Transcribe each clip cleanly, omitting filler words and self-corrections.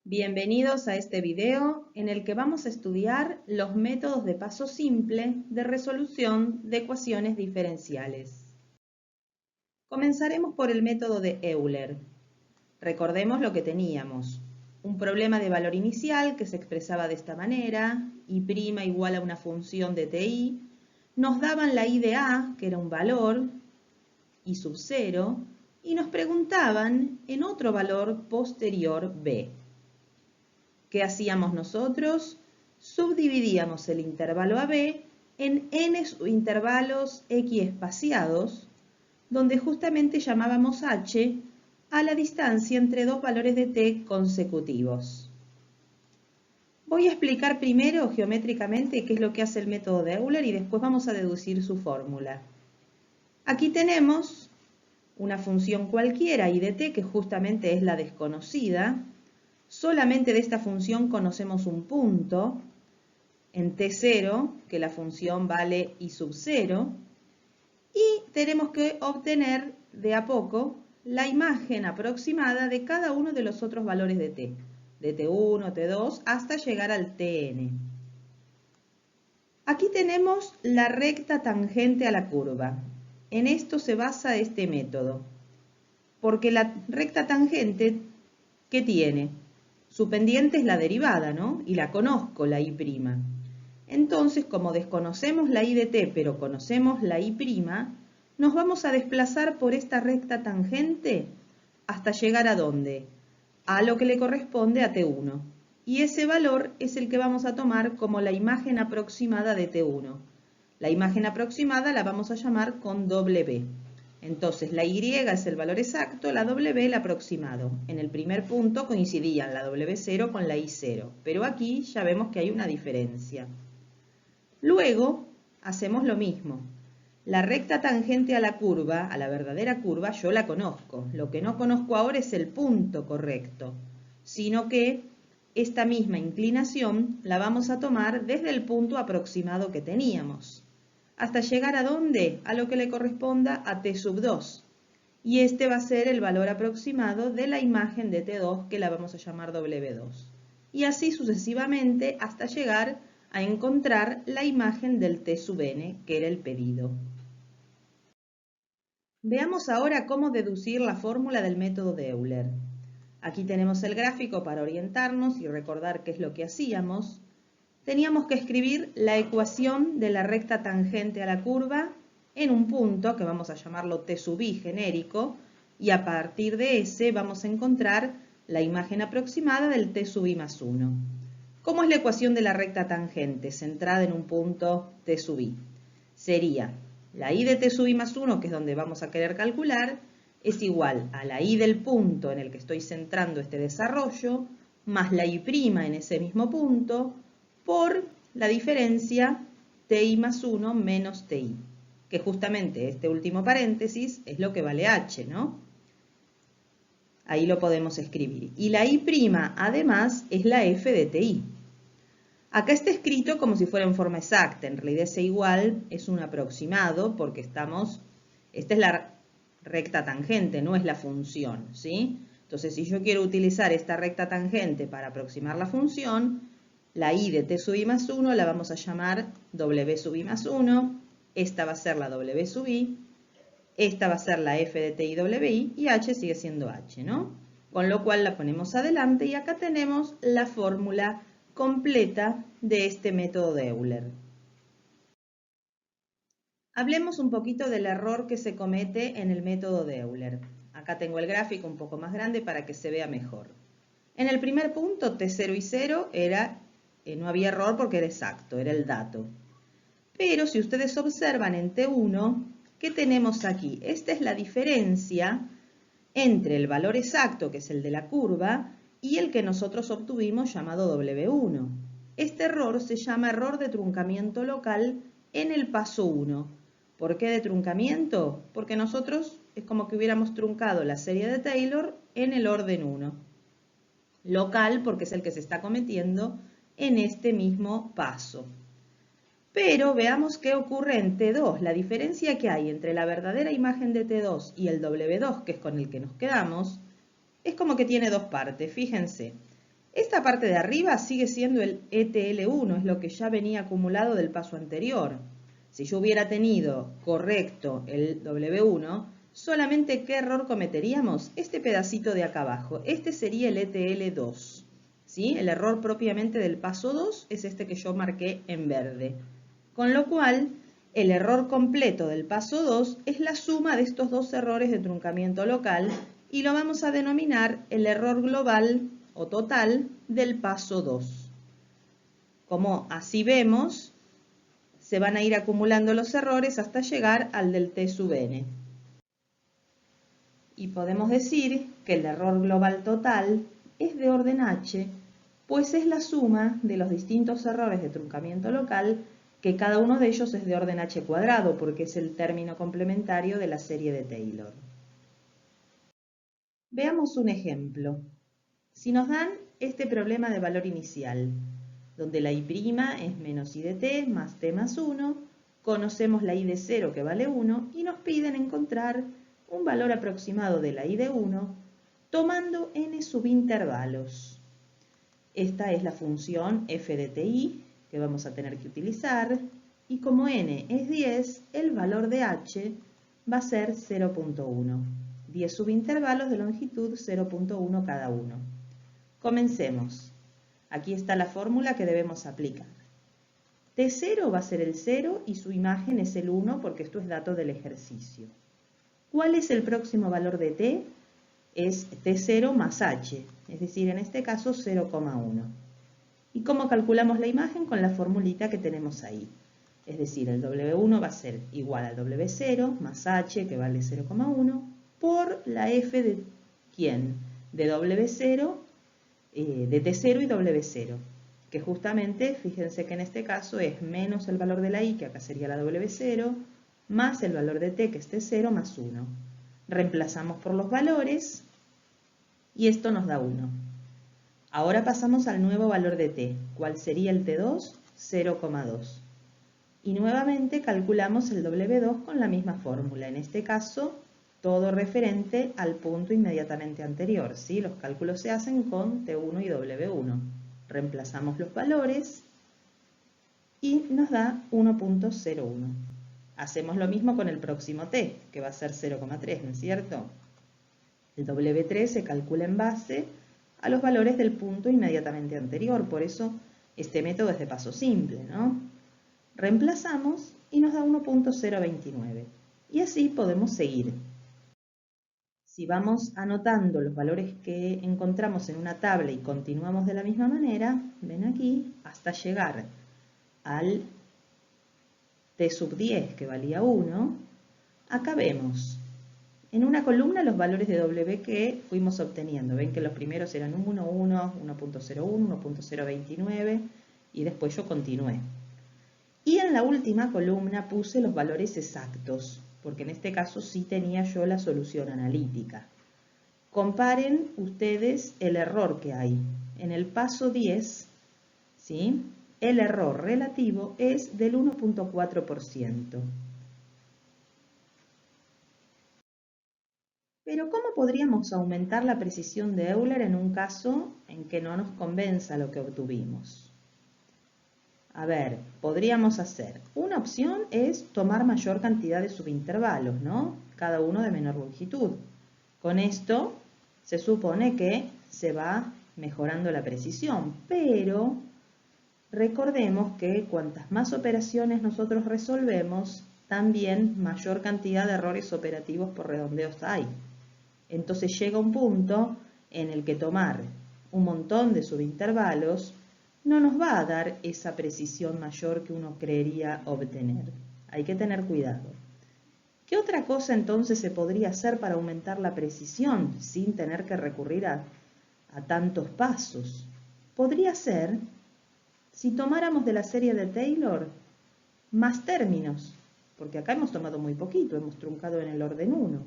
Bienvenidos a este video en el que vamos a estudiar los métodos de paso simple de resolución de ecuaciones diferenciales. Comenzaremos por el método de Euler. Recordemos lo que teníamos. Un problema de valor inicial que se expresaba de esta manera, y' igual a una función de ti, nos daban la i de a, que era un valor, i sub 0, y nos preguntaban en otro valor posterior b. ¿Qué hacíamos nosotros? Subdividíamos el intervalo AB en n subintervalos x espaciados, donde justamente llamábamos h a la distancia entre dos valores de t consecutivos. Voy a explicar primero geométricamente qué es lo que hace el método de Euler y después vamos a deducir su fórmula. Aquí tenemos una función cualquiera, i de t, que justamente es la desconocida. Solamente de esta función conocemos un punto, en t0, que la función vale i sub 0, y tenemos que obtener de a poco la imagen aproximada de cada uno de los otros valores de t, de t1, t2, hasta llegar al tn. Aquí tenemos la recta tangente a la curva. En esto se basa este método, porque la recta tangente, ¿qué tiene? Su pendiente es la derivada, ¿no? Y la conozco, la i'. Entonces, como desconocemos la i de t, pero conocemos la i', nos vamos a desplazar por esta recta tangente hasta llegar ¿a dónde? A lo que le corresponde a t1. Y ese valor es el que vamos a tomar como la imagen aproximada de t1. La imagen aproximada la vamos a llamar con W. Entonces, la y es el valor exacto, la w el aproximado. En el primer punto coincidían la w0 con la i0, pero aquí ya vemos que hay una diferencia. Luego, hacemos lo mismo. La recta tangente a la curva, a la verdadera curva, yo la conozco. Lo que no conozco ahora es el punto correcto, sino que esta misma inclinación la vamos a tomar desde el punto aproximado que teníamos, hasta llegar ¿a dónde? A lo que le corresponda a t sub 2. Y este va a ser el valor aproximado de la imagen de t2, que la vamos a llamar w2. Y así sucesivamente hasta llegar a encontrar la imagen del t sub n, que era el pedido. Veamos ahora cómo deducir la fórmula del método de Euler. Aquí tenemos el gráfico para orientarnos y recordar qué es lo que hacíamos. Teníamos que escribir la ecuación de la recta tangente a la curva en un punto, que vamos a llamarlo t sub i genérico, y a partir de ese vamos a encontrar la imagen aproximada del t sub i más 1. ¿Cómo es la ecuación de la recta tangente centrada en un punto t sub i? Sería la i de t sub i más 1, que es donde vamos a querer calcular, es igual a la i del punto en el que estoy centrando este desarrollo, más la i' en ese mismo punto, por la diferencia ti más 1 menos ti, que justamente este último paréntesis es lo que vale h, ¿no? Ahí lo podemos escribir. Y la i', además, es la f de ti. Acá está escrito como si fuera en forma exacta. En realidad ese igual es un aproximado porque esta es la recta tangente, no es la función, ¿sí? Entonces, si yo quiero utilizar esta recta tangente para aproximar la función, la i de t sub i más 1 la vamos a llamar w sub i más 1, esta va a ser la w sub i, esta va a ser la f de t i wi, y h sigue siendo h, ¿no? Con lo cual la ponemos adelante y acá tenemos la fórmula completa de este método de Euler. Hablemos un poquito del error que se comete en el método de Euler. Acá tengo el gráfico un poco más grande para que se vea mejor. En el primer punto, t0 y 0 no había error porque era exacto, era el dato. Pero si ustedes observan en t1, ¿qué tenemos aquí? Esta es la diferencia entre el valor exacto, que es el de la curva, y el que nosotros obtuvimos llamado W1. Este error se llama error de truncamiento local en el paso 1. ¿Por qué de truncamiento? Porque nosotros es como que hubiéramos truncado la serie de Taylor en el orden 1. Local porque es el que se está cometiendo en este mismo paso. Pero veamos qué ocurre en T2. La diferencia que hay entre la verdadera imagen de T2 y el W2, que es con el que nos quedamos, es como que tiene dos partes. Fíjense, Esta parte de arriba sigue siendo el ETL1, es lo que ya venía acumulado del paso anterior. Si yo hubiera tenido correcto el W1, solamente ¿qué error cometeríamos? Este pedacito de acá abajo. Este sería el ETL2. ¿Sí? El error propiamente del paso 2 es este que yo marqué en verde. Con lo cual, el error completo del paso 2 es la suma de estos dos errores de truncamiento local y lo vamos a denominar el error global o total del paso 2. Como así vemos, se van a ir acumulando los errores hasta llegar al del T sub n. Y podemos decir que el error global total es de orden h, pues es la suma de los distintos errores de truncamiento local, que cada uno de ellos es de orden h cuadrado, porque es el término complementario de la serie de Taylor. Veamos un ejemplo. Si nos dan este problema de valor inicial, donde la y' es menos i de t más t más 1, conocemos la i de 0 que vale 1 y nos piden encontrar un valor aproximado de la i de 1 tomando n subintervalos. Esta es la función f de ti que vamos a tener que utilizar y como n es 10, el valor de h va a ser 0.1. 10 subintervalos de longitud 0.1 cada uno. Comencemos. Aquí está la fórmula que debemos aplicar. T0 va a ser el 0 y su imagen es el 1 porque esto es dato del ejercicio. ¿Cuál es el próximo valor de t? Es T0 más h, es decir, en este caso 0,1. ¿Y cómo calculamos la imagen? Con la formulita que tenemos ahí. Es decir, el W1 va a ser igual al W0 más h, que vale 0,1, por la f de ¿quién? De W0, de T0 y W0, que justamente, fíjense que en este caso es menos el valor de la i, que acá sería la W0, más el valor de t, que es T0, más 1. Reemplazamos por los valores y esto nos da 1. Ahora pasamos al nuevo valor de t. ¿Cuál sería el T2? 0,2. Y nuevamente calculamos el W2 con la misma fórmula. En este caso, todo referente al punto inmediatamente anterior, ¿sí? Los cálculos se hacen con T1 y W1. Reemplazamos los valores y nos da 1.01. Hacemos lo mismo con el próximo t, que va a ser 0,3, ¿no es cierto? El W3 se calcula en base a los valores del punto inmediatamente anterior, por eso este método es de paso simple, ¿no? Reemplazamos y nos da 1.029. Y así podemos seguir. Si vamos anotando los valores que encontramos en una tabla y continuamos de la misma manera, ven aquí, hasta llegar al T sub 10, que valía 1, acá vemos en una columna los valores de W que fuimos obteniendo. Ven que los primeros eran 1, 1, 1.01, 1.029 y después yo continué. Y en la última columna puse los valores exactos, porque en este caso sí tenía yo la solución analítica. Comparen ustedes el error que hay. En el paso 10, ¿sí? El error relativo es del 1.4%. Pero ¿cómo podríamos aumentar la precisión de Euler en un caso en que no nos convenza lo que obtuvimos? A ver, podríamos hacer. Una opción es tomar mayor cantidad de subintervalos, ¿no? Cada uno de menor longitud. Con esto se supone que se va mejorando la precisión, pero recordemos que cuantas más operaciones nosotros resolvemos, también mayor cantidad de errores operativos por redondeos hay. Entonces llega un punto en el que tomar un montón de subintervalos no nos va a dar esa precisión mayor que uno creería obtener. Hay que tener cuidado. ¿Qué otra cosa entonces se podría hacer para aumentar la precisión sin tener que recurrir a tantos pasos? Podría ser, si tomáramos de la serie de Taylor, más términos, porque acá hemos tomado muy poquito, hemos truncado en el orden 1.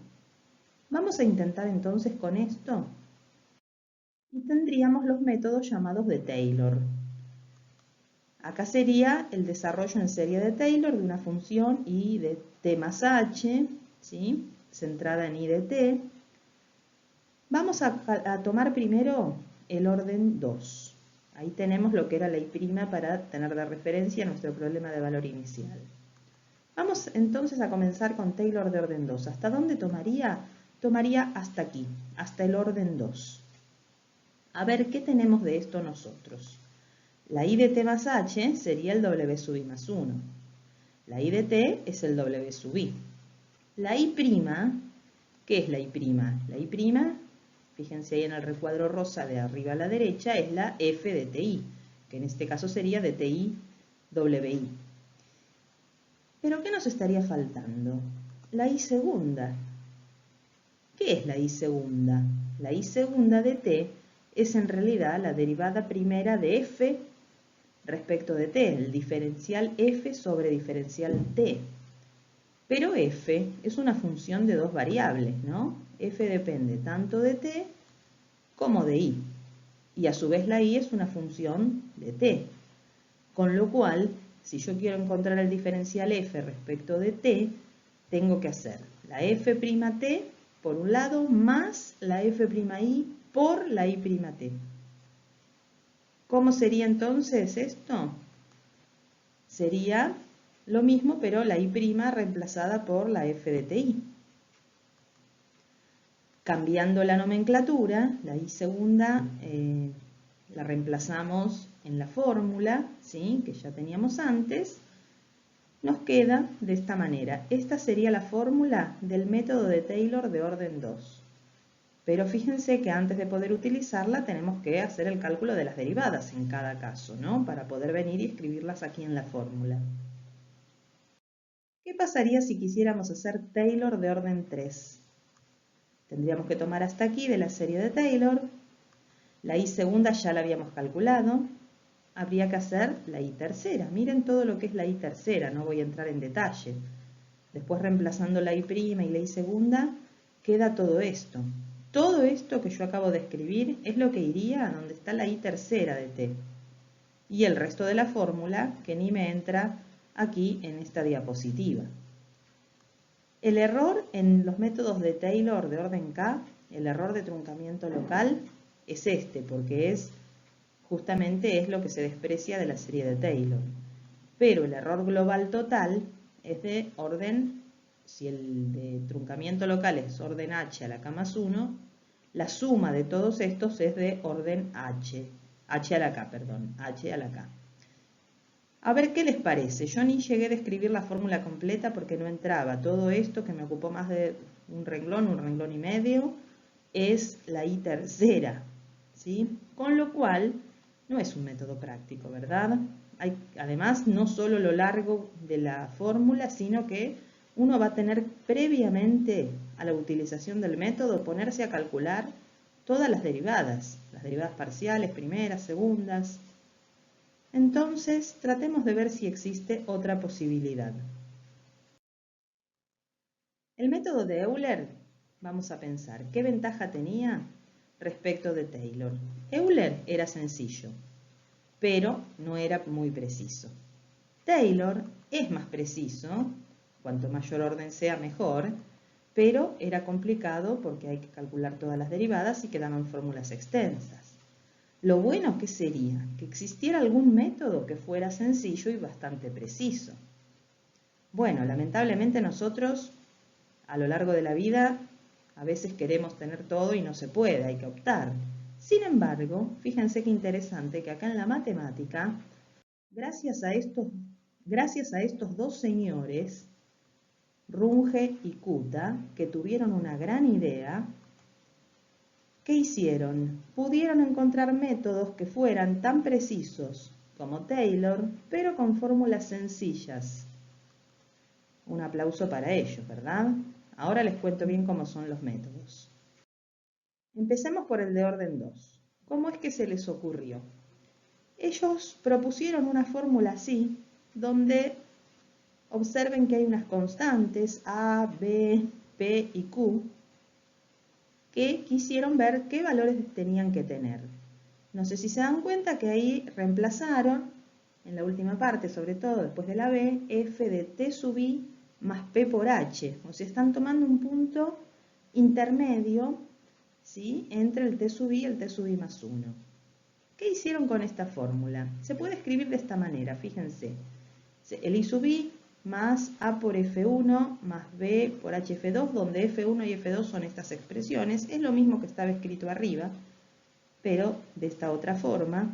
Vamos a intentar entonces con esto y tendríamos los métodos llamados de Taylor. Acá sería el desarrollo en serie de Taylor de una función i de t más h, ¿sí? Centrada en i de t. Vamos a tomar primero el orden 2. Ahí tenemos lo que era la I' para tener de referencia nuestro problema de valor inicial. Vamos entonces a comenzar con Taylor de orden 2. ¿Hasta dónde tomaría? Tomaría hasta aquí, hasta el orden 2. A ver, ¿qué tenemos de esto nosotros? La I de t más h sería el w sub i más 1. La I de t es el w sub i. La I', ¿qué es la I'? La I', fíjense ahí en el recuadro rosa de arriba a la derecha, es la f de ti, que en este caso sería de ti wi. ¿Pero qué nos estaría faltando? La I segunda. ¿Qué es la I segunda? La I segunda de t es en realidad la derivada primera de f respecto de t, el diferencial f sobre diferencial t. Pero f es una función de dos variables, ¿no? F depende tanto de t como de i. Y a su vez la i es una función de t. Con lo cual, si yo quiero encontrar el diferencial f respecto de t, tengo que hacer la f't por un lado más la f'i por la i'T. ¿Cómo sería entonces esto? Sería lo mismo, pero la I' reemplazada por la f de ti. Cambiando la nomenclatura, la I segunda la reemplazamos en la fórmula, ¿sí?, que ya teníamos antes. Nos queda de esta manera. Esta sería la fórmula del método de Taylor de orden 2. Pero fíjense que antes de poder utilizarla tenemos que hacer el cálculo de las derivadas en cada caso, ¿no?, para poder venir y escribirlas aquí en la fórmula. ¿Qué pasaría si quisiéramos hacer Taylor de orden 3? Tendríamos que tomar hasta aquí de la serie de Taylor. La I segunda ya la habíamos calculado. Habría que hacer la I tercera. Miren todo lo que es la I tercera, no voy a entrar en detalle. Después reemplazando la I' y la I segunda, queda todo esto. Todo esto que yo acabo de escribir es lo que iría a donde está la I tercera de t. Y el resto de la fórmula que ni me entra aquí en esta diapositiva. El error en los métodos de Taylor de orden K, el error de truncamiento local, es este, porque justamente es lo que se desprecia de la serie de Taylor. Pero el error global total es de orden, si el de truncamiento local es orden h a la k más 1, la suma de todos estos es de orden h a la k, perdón, h a la k. A ver qué les parece. Yo ni llegué a escribir la fórmula completa porque no entraba. Todo esto que me ocupó más de un renglón y medio, es la I tercera, ¿sí? Con lo cual, no es un método práctico, ¿verdad? Además, no solo lo largo de la fórmula, sino que uno va a tener previamente a la utilización del método ponerse a calcular todas las derivadas parciales, primeras, segundas. Entonces, tratemos de ver si existe otra posibilidad. El método de Euler, vamos a pensar, ¿qué ventaja tenía respecto de Taylor? Euler era sencillo, pero no era muy preciso. Taylor es más preciso, cuanto mayor orden sea mejor, pero era complicado porque hay que calcular todas las derivadas y quedaban fórmulas extensas. Lo bueno que sería que existiera algún método que fuera sencillo y bastante preciso. Bueno, lamentablemente nosotros a lo largo de la vida a veces queremos tener todo y no se puede, hay que optar. Sin embargo, fíjense qué interesante que acá en la matemática, gracias a estos dos señores, Runge y Kuta, que tuvieron una gran idea, ¿qué hicieron? Pudieron encontrar métodos que fueran tan precisos como Taylor, pero con fórmulas sencillas. Un aplauso para ellos, ¿verdad? Ahora les cuento bien cómo son los métodos. Empecemos por el de orden 2. ¿Cómo es que se les ocurrió? Ellos propusieron una fórmula así, donde observen que hay unas constantes A, B, P y Q, que quisieron ver qué valores tenían que tener. No sé si se dan cuenta que ahí reemplazaron, en la última parte, sobre todo después de la B, f de t sub i más p por h. O sea, están tomando un punto intermedio, ¿sí? Entre el t sub i y el t sub i más 1. ¿Qué hicieron con esta fórmula? Se puede escribir de esta manera, fíjense. El i sub i más a por f1 más b por hf2, donde f1 y f2 son estas expresiones. Es lo mismo que estaba escrito arriba, pero de esta otra forma.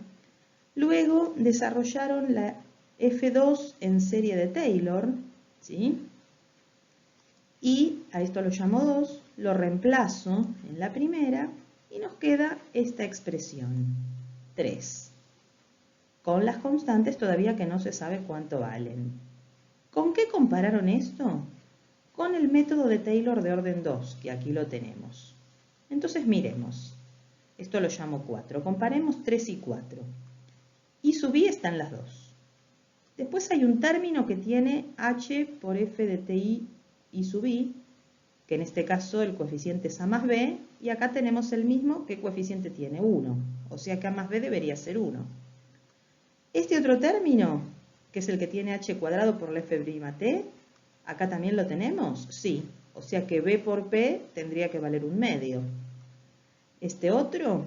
Luego desarrollaron la f2 en serie de Taylor, ¿sí? Y a esto lo llamo 2, lo reemplazo en la primera y nos queda esta expresión, 3. Con las constantes todavía que no se sabe cuánto valen. ¿Con qué compararon esto? Con el método de Taylor de orden 2, que aquí lo tenemos. Entonces miremos. Esto lo llamo 4. Comparemos 3 y 4. I sub i están las dos. Después hay un término que tiene h por f de ti i sub i, que en este caso el coeficiente es a más b, y acá tenemos el mismo. ¿Qué coeficiente tiene? 1. O sea que a más b debería ser 1. Este otro término, que es el que tiene h cuadrado por la f', ¿acá también lo tenemos? Sí. O sea que b por p tendría que valer un medio. Este otro,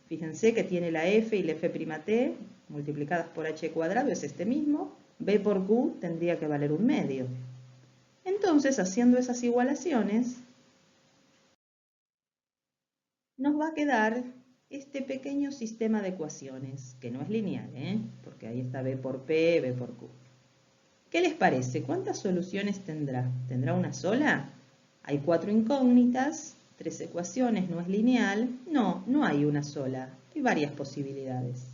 fíjense que tiene la f y la f' multiplicadas por h cuadrado, es este mismo. b por q tendría que valer un medio. Entonces, haciendo esas igualaciones, nos va a quedar este pequeño sistema de ecuaciones, que no es lineal, porque ahí está b por p, b por q. ¿Qué les parece? ¿Cuántas soluciones tendrá? ¿Tendrá una sola? Hay 4 incógnitas, 3 ecuaciones, no es lineal. No, no hay una sola, hay varias posibilidades.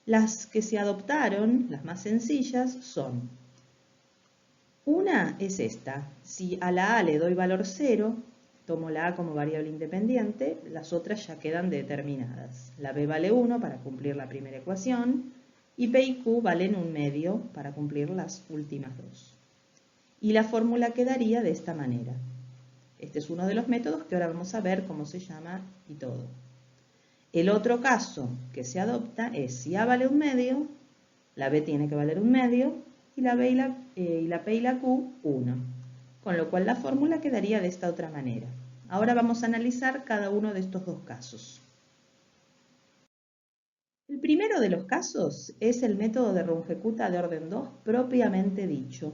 Las que se adoptaron, las más sencillas, son: una es esta: si a la a le doy valor 0, tomo la a como variable independiente, las otras ya quedan determinadas. La b vale 1 para cumplir la primera ecuación, y p y q valen un medio para cumplir las últimas dos. Y la fórmula quedaría de esta manera. Este es uno de los métodos que ahora vamos a ver cómo se llama y todo. El otro caso que se adopta es: si a vale un medio, la b tiene que valer un medio, y la p y la q 1. Con lo cual la fórmula quedaría de esta otra manera. Ahora vamos a analizar cada uno de estos dos casos. El primero de los casos es el método de Runge-Kutta de orden 2 propiamente dicho.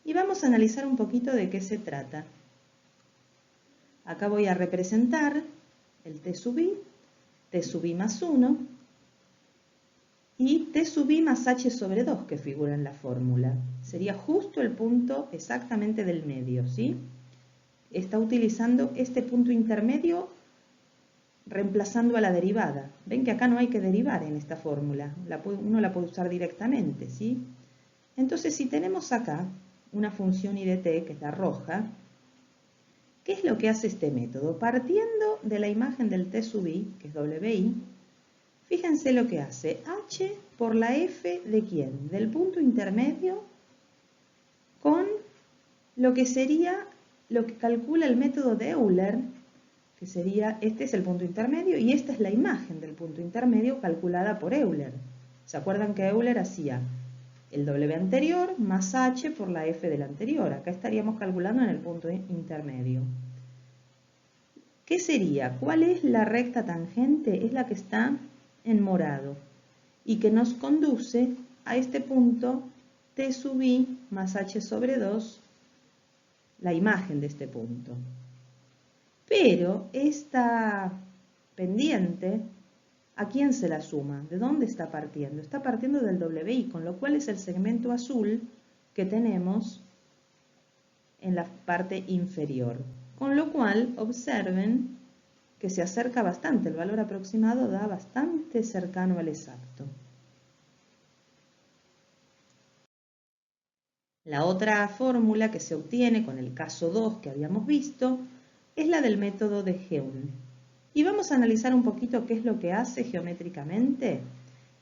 Y vamos a analizar un poquito de qué se trata. Acá voy a representar el t sub i más 1 y t sub i más h sobre 2 que figura en la fórmula. Sería justo el punto exactamente del medio, ¿sí? Está utilizando este punto intermedio reemplazando a la derivada. Ven que acá no hay que derivar en esta fórmula, uno la puede usar directamente, ¿sí? Entonces, si tenemos acá una función i de t, que es la roja, ¿qué es lo que hace este método? Partiendo de la imagen del t sub i, que es wi, fíjense lo que hace: h por la f de ¿quién? Del punto intermedio con lo que sería lo que calcula el método de Euler, que sería, este es el punto intermedio y esta es la imagen del punto intermedio calculada por Euler. ¿Se acuerdan que Euler hacía el w anterior más h por la f del anterior? Acá estaríamos calculando en el punto intermedio. ¿Qué sería? ¿Cuál es la recta tangente? Es la que está en morado y que nos conduce a este punto t sub i más h sobre 2, la imagen de este punto. Pero esta pendiente, ¿a quién se la suma? ¿De dónde está partiendo? Está partiendo del wi, con lo cual es el segmento azul que tenemos en la parte inferior. Con lo cual, observen que se acerca bastante, el valor aproximado da bastante cercano al exacto. La otra fórmula que se obtiene con el caso 2 que habíamos visto es la del método de Heun. Y vamos a analizar un poquito qué es lo que hace geométricamente.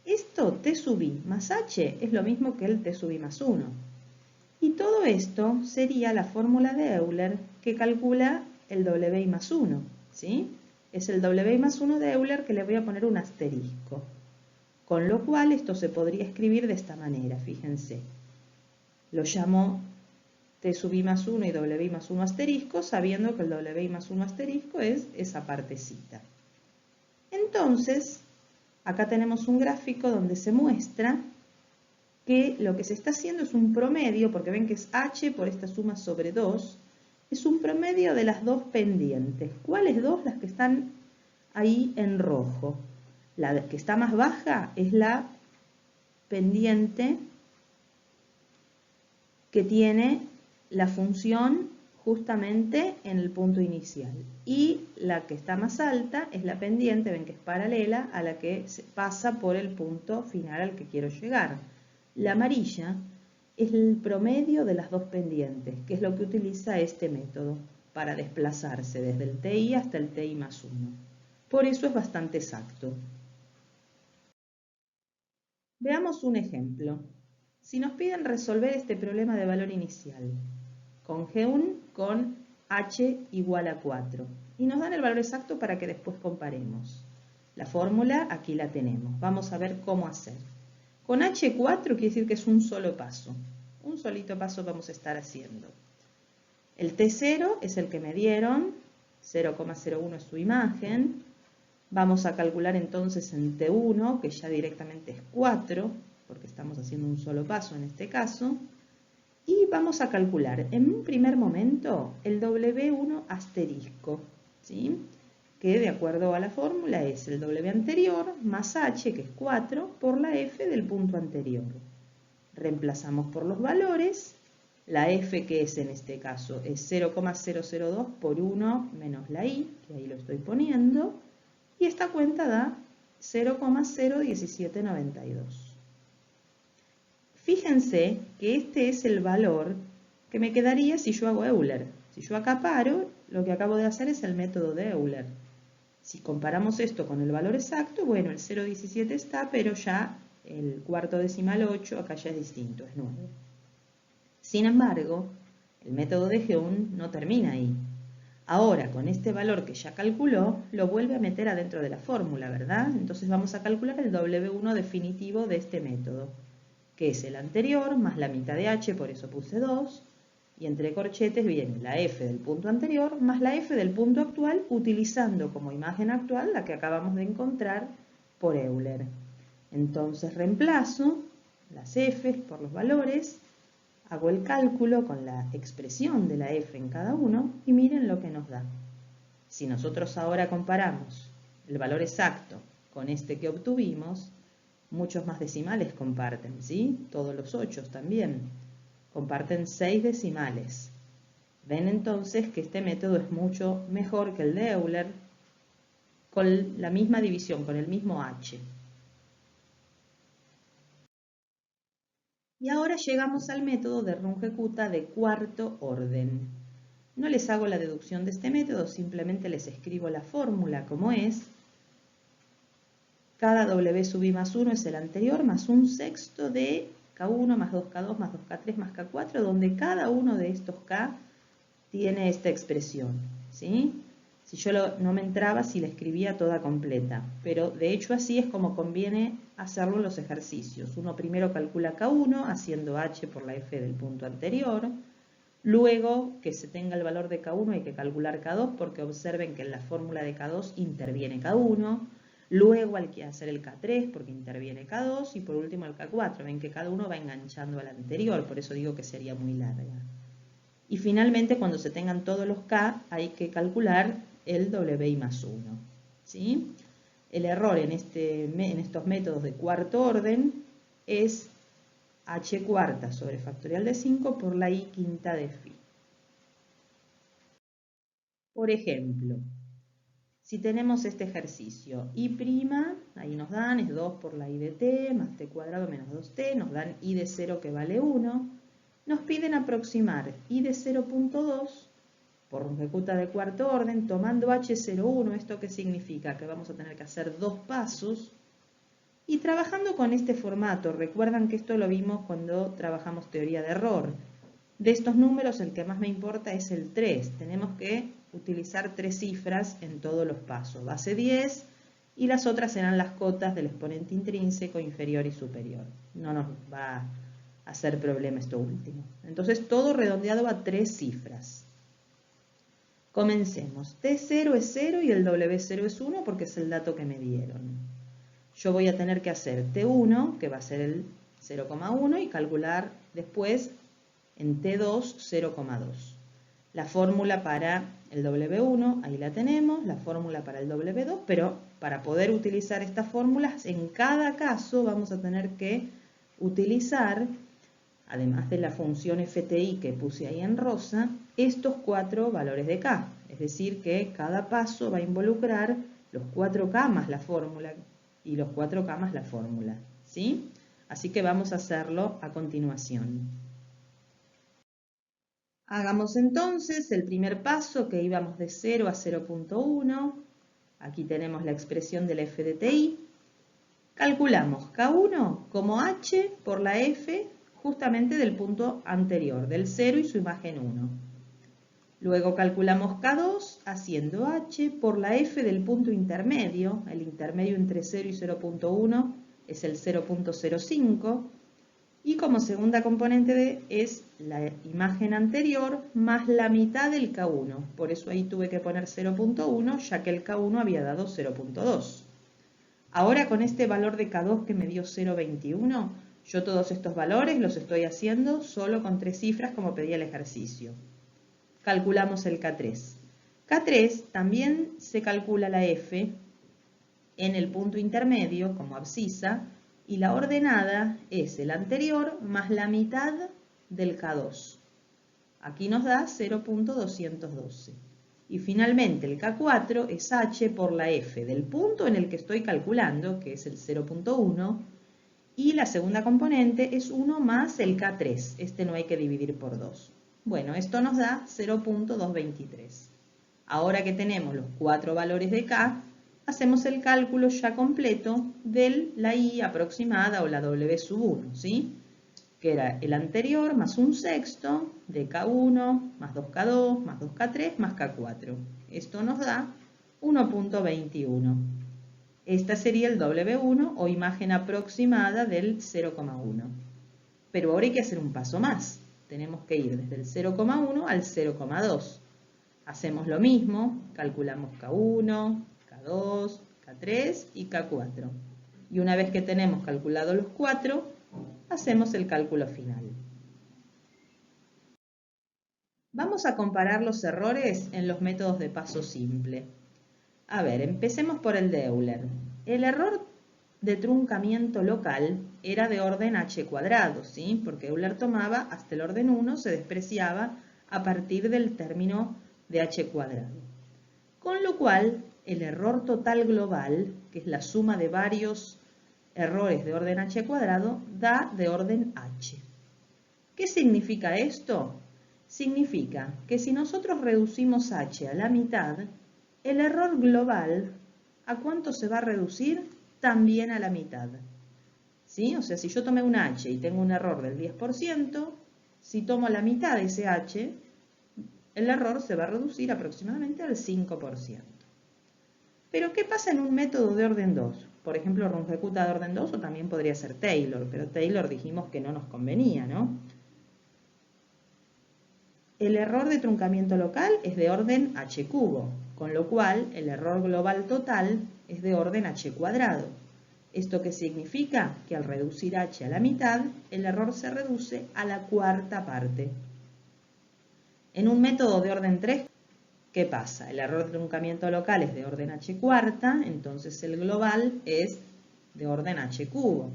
Esto, t sub i más h, es lo mismo que el t sub i más 1. Y todo esto sería la fórmula de Euler que calcula el w más 1, ¿sí? Es el w más 1 de Euler que le voy a poner un asterisco. Con lo cual esto se podría escribir de esta manera, fíjense. Lo llamo t sub i más 1 y w más 1 asterisco, sabiendo que el w más 1 asterisco es esa partecita. Entonces, acá tenemos un gráfico donde se muestra que lo que se está haciendo es un promedio, porque ven que es h por esta suma sobre 2, es un promedio de las dos pendientes. ¿Cuáles dos? Las que están ahí en rojo. La que está más baja es la pendiente que tiene la función justamente en el punto inicial. Y la que está más alta es la pendiente, ven que es paralela, a la que pasa por el punto final al que quiero llegar. La amarilla es el promedio de las dos pendientes, que es lo que utiliza este método para desplazarse desde el TI hasta el TI más 1. Por eso es bastante exacto. Veamos un ejemplo. Si nos piden resolver este problema de valor inicial, con G1 con h igual a 4, y nos dan el valor exacto para que después comparemos. La fórmula aquí la tenemos. Vamos a ver cómo hacer. Con h4 quiere decir que es un solo paso. Un solito paso vamos a estar haciendo. El T0 es el que me dieron, 0,01 es su imagen. Vamos a calcular entonces en T1, que ya directamente es 4, porque estamos haciendo un solo paso en este caso. Y vamos a calcular en un primer momento el W1 asterisco, ¿sí? Que de acuerdo a la fórmula es el W anterior más H, que es 4, por la F del punto anterior. Reemplazamos por los valores. La F, que es en este caso, es 0,002 por 1 menos la I, que ahí lo estoy poniendo. Y esta cuenta da 0,01792. Fíjense que este es el valor que me quedaría si yo hago Euler. Si yo acá paro, lo que acabo de hacer es el método de Euler. Si comparamos esto con el valor exacto, bueno, el 0,17 está, pero ya el cuarto decimal 8, acá ya es distinto, es 9. Sin embargo, el método de G1 no termina ahí. Ahora, con este valor que ya calculó, lo vuelve a meter adentro de la fórmula, ¿verdad? Entonces vamos a calcular el W1 definitivo de este método, que es el anterior más la mitad de h, por eso puse 2, y entre corchetes viene la f del punto anterior más la f del punto actual, utilizando como imagen actual la que acabamos de encontrar por Euler. Entonces reemplazo las f por los valores, hago el cálculo con la expresión de la f en cada uno y miren lo que nos da. Si nosotros ahora comparamos el valor exacto con este que obtuvimos, muchos más decimales comparten, ¿sí? Todos los 8 también. Comparten 6 decimales. Ven entonces que este método es mucho mejor que el de Euler con la misma división, con el mismo h. Y ahora llegamos al método de Runge-Kutta de cuarto orden. No les hago la deducción de este método, simplemente les escribo la fórmula como es. Cada W sub i más 1 es el anterior, más un sexto de K1 más 2K2 más 2K3 más K4, donde cada uno de estos K tiene esta expresión, ¿sí? Si yo no me entraba si la escribía toda completa, pero de hecho así es como conviene hacerlo en los ejercicios. Uno primero calcula K1 haciendo H por la F del punto anterior, luego que se tenga el valor de K1 hay que calcular K2 porque observen que en la fórmula de K2 interviene K1, luego hay que hacer el K3 porque interviene K2 y por último el K4. Ven que cada uno va enganchando al anterior, por eso digo que sería muy larga. Y finalmente cuando se tengan todos los K hay que calcular el WI más 1. ¿Sí? El error en estos métodos de cuarto orden es h cuarta sobre factorial de 5 por la i quinta de phi. Por ejemplo, si tenemos este ejercicio, i', ahí nos dan, es 2 por la i de t, más t cuadrado menos 2t, nos dan i de 0 que vale 1. Nos piden aproximar i de 0.2 por Runge-Kutta de cuarto orden, tomando h01, ¿esto qué significa? Que vamos a tener que hacer dos pasos. Y trabajando con este formato, recuerdan que esto lo vimos cuando trabajamos teoría de error. De estos números el que más me importa es el 3. Tenemos que utilizar 3 cifras en todos los pasos. Base 10 y las otras serán las cotas del exponente intrínseco, inferior y superior. No nos va hacer problema esto último. Entonces todo redondeado a 3 cifras. Comencemos. T0 es 0 y el W0 es 1 porque es el dato que me dieron. Yo voy a tener que hacer T1, que va a ser el 0,1, y calcular después en T2 0,2. La fórmula para el W1, ahí la tenemos, la fórmula para el W2, pero para poder utilizar estas fórmulas, en cada caso vamos a tener que utilizar, además de la función FTI que puse ahí en rosa, estos 4 valores de K. Es decir, que cada paso va a involucrar los 4K más la fórmula y los 4K más la fórmula, ¿sí? Así que vamos a hacerlo a continuación. Hagamos entonces el primer paso, que íbamos de 0 a 0,1. Aquí tenemos la expresión de la f de TI. Calculamos K1 como h por la f justamente del punto anterior, del 0 y su imagen 1. Luego calculamos K2 haciendo h por la f del punto intermedio. El intermedio entre 0 y 0,1 es el 0,05. Y como segunda componente es la imagen anterior más la mitad del K1. Por eso ahí tuve que poner 0,1, ya que el K1 había dado 0,2. Ahora con este valor de K2 que me dio 0,21, yo todos estos valores los estoy haciendo solo con 3 cifras como pedía el ejercicio. Calculamos el K3. K3 también se calcula la F en el punto intermedio como abscisa, y la ordenada es el anterior más la mitad del K2. Aquí nos da 0,212. Y finalmente el K4 es h por la f del punto en el que estoy calculando, que es el 0,1, y la segunda componente es 1 más el K3. Este no hay que dividir por 2. Bueno, esto nos da 0,223. Ahora que tenemos los 4 valores de K, hacemos el cálculo ya completo de la I aproximada o la W sub 1, ¿sí? Que era el anterior más un sexto de K1 más 2K2 más 2K3 más K4. Esto nos da 1,21. Esta sería el W1 o imagen aproximada del 0,1. Pero ahora hay que hacer un paso más. Tenemos que ir desde el 0,1 al 0,2. Hacemos lo mismo, calculamos K1, K2, K3 y K4. Y una vez que tenemos calculados los 4, hacemos el cálculo final. Vamos a comparar los errores en los métodos de paso simple. A ver, empecemos por el de Euler. El error de truncamiento local era de orden h cuadrado, ¿sí? Porque Euler tomaba hasta el orden 1, se despreciaba a partir del término de h cuadrado. Con lo cual, el error total global, que es la suma de varios errores de orden h cuadrado, da de orden h. ¿Qué significa esto? Significa que si nosotros reducimos h a la mitad, el error global, ¿a cuánto se va a reducir? También a la mitad. ¿Sí? O sea, si yo tomé un h y tengo un error del 10%, si tomo la mitad de ese h, el error se va a reducir aproximadamente al 5%. Pero ¿qué pasa en un método de orden 2? Por ejemplo, Runge-Kutta de orden 2 o también podría ser Taylor, pero Taylor dijimos que no nos convenía, ¿no? El error de truncamiento local es de orden h cubo, con lo cual el error global total es de orden h cuadrado. ¿Esto qué significa? Que al reducir h a la mitad, el error se reduce a la cuarta parte. En un método de orden 3, ¿qué pasa? El error de truncamiento local es de orden h cuarta, entonces el global es de orden h cubo.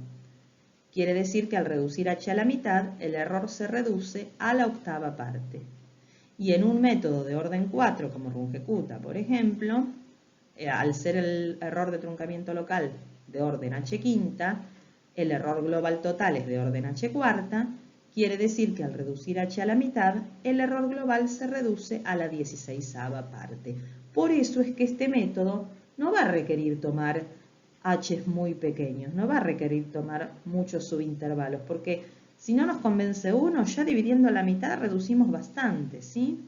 Quiere decir que al reducir h a la mitad, el error se reduce a la octava parte. Y en un método de orden 4, como Runge-Kutta, por ejemplo, al ser el error de truncamiento local de orden h quinta, el error global total es de orden h cuarta, quiere decir que al reducir h a la mitad, el error global se reduce a la 16ª parte. Por eso es que este método no va a requerir tomar h's muy pequeños, no va a requerir tomar muchos subintervalos, porque si no nos convence uno, ya dividiendo a la mitad reducimos bastante, ¿sí?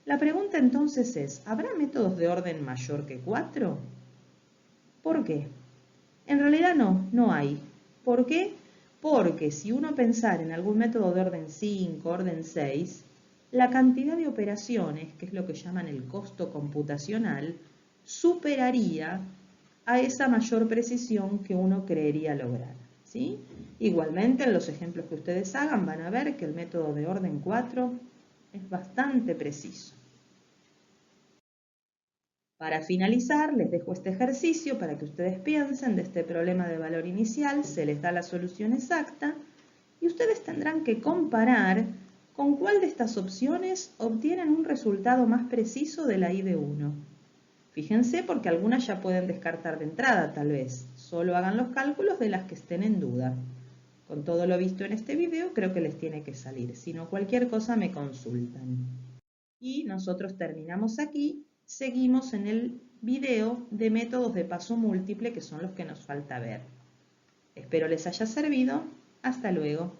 La pregunta entonces es, ¿habrá métodos de orden mayor que 4? ¿Por qué? En realidad no hay. ¿Por qué? porque si uno pensara en algún método de orden 5, orden 6, la cantidad de operaciones, que es lo que llaman el costo computacional, superaría a esa mayor precisión que uno creería lograr, ¿sí? Igualmente, en los ejemplos que ustedes hagan van a ver que el método de orden 4 es bastante preciso. Para finalizar, les dejo este ejercicio para que ustedes piensen de este problema de valor inicial, se les da la solución exacta y ustedes tendrán que comparar con cuál de estas opciones obtienen un resultado más preciso de la I de 1. Fíjense porque algunas ya pueden descartar de entrada tal vez, solo hagan los cálculos de las que estén en duda. Con todo lo visto en este video creo que les tiene que salir, si no cualquier cosa me consultan. Y nosotros terminamos aquí, seguimos en el video de métodos de paso múltiple que son los que nos falta ver. Espero les haya servido, hasta luego.